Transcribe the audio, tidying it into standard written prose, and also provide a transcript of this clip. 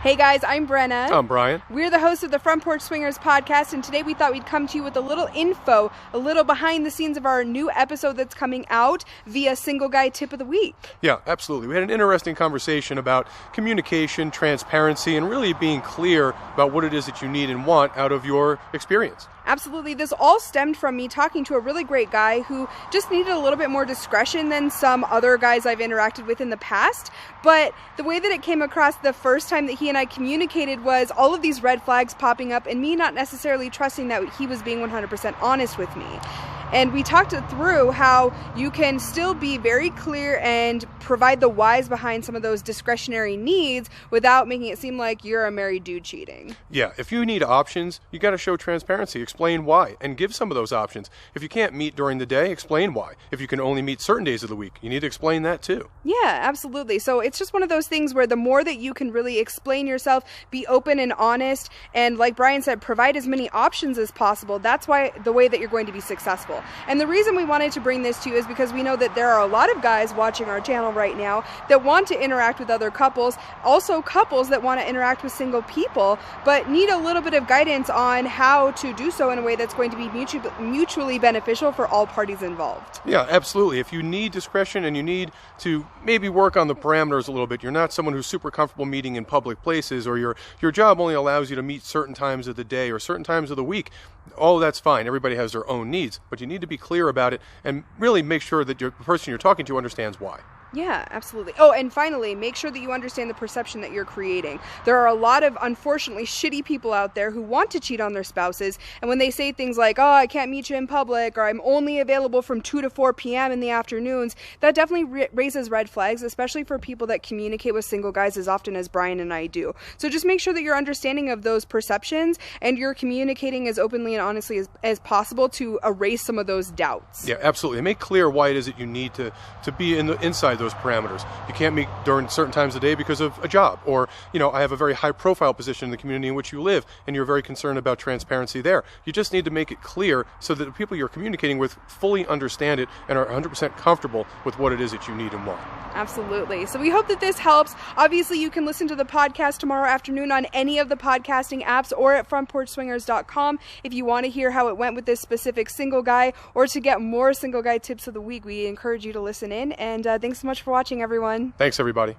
Hey guys, I'm Brenna. I'm Brian. We're the hosts of the Front Porch Swingers podcast, and today we thought we'd come to you with a little info, a little behind the scenes of our new episode that's coming out via Single Guy Tip of the Week. Yeah, absolutely. We had an interesting conversation about communication, transparency, and really being clear about what it is that you need and want out of your experience. Absolutely. This all stemmed from me talking to a really great guy who just needed a little bit more discretion than some other guys I've interacted with in the past. But the way that it came across the first time that he and I communicated was all of these red flags popping up and me not necessarily trusting that he was being 100% honest with me. And we talked it through how you can still be very clear and provide the whys behind some of those discretionary needs without making it seem like you're a married dude cheating. Yeah, if you need options, you got to show transparency, explain why, and give some of those options. If you can't meet during the day, explain why. If you can only meet certain days of the week, you need to explain that too. Yeah, absolutely. So it's just one of those things where the more that you can really explain yourself, be open and honest, and like Brian said, provide as many options as possible, that's why the way that you're going to be successful. And the reason we wanted to bring this to you is because we know that there are a lot of guys watching our channel right now that want to interact with other couples, also couples that want to interact with single people, but need a little bit of guidance on how to do so in a way that's going to be mutually beneficial for all parties involved. Yeah, absolutely. If you need discretion and you need to maybe work on the parameters a little bit, you're not someone who's super comfortable meeting in public places, or your job only allows you to meet certain times of the day or certain times of the week, all that's fine. Everybody has their own needs, but you need to be clear about it and really make sure that the person you're talking to understands why. Yeah, absolutely. Oh, and finally, make sure that you understand the perception that you're creating. There are a lot of, unfortunately, shitty people out there who want to cheat on their spouses, and when they say things like, oh, I can't meet you in public, or I'm only available from 2 to 4 p.m. in the afternoons, that definitely raises red flags, especially for people that communicate with single guys as often as Brian and I do. So just make sure that you're understanding of those perceptions, and you're communicating as openly and honestly as possible to erase some of those doubts. Yeah, absolutely. Make clear why it is that you need to be inside those parameters. You can't meet during certain times of the day because of a job, or I have a very high profile position in the community in which you live and you're very concerned about transparency there. You just need to make it clear so that the people you're communicating with fully understand it and are 100% comfortable with what it is that you need and want. Absolutely. So we hope that this helps. Obviously, you can listen to the podcast tomorrow afternoon on any of the podcasting apps or at frontporchswingers.com if you want to hear how it went with this specific single guy, or to get more single guy tips of the week. We encourage you to listen in, and thanks so much for watching, everyone. Thanks, everybody.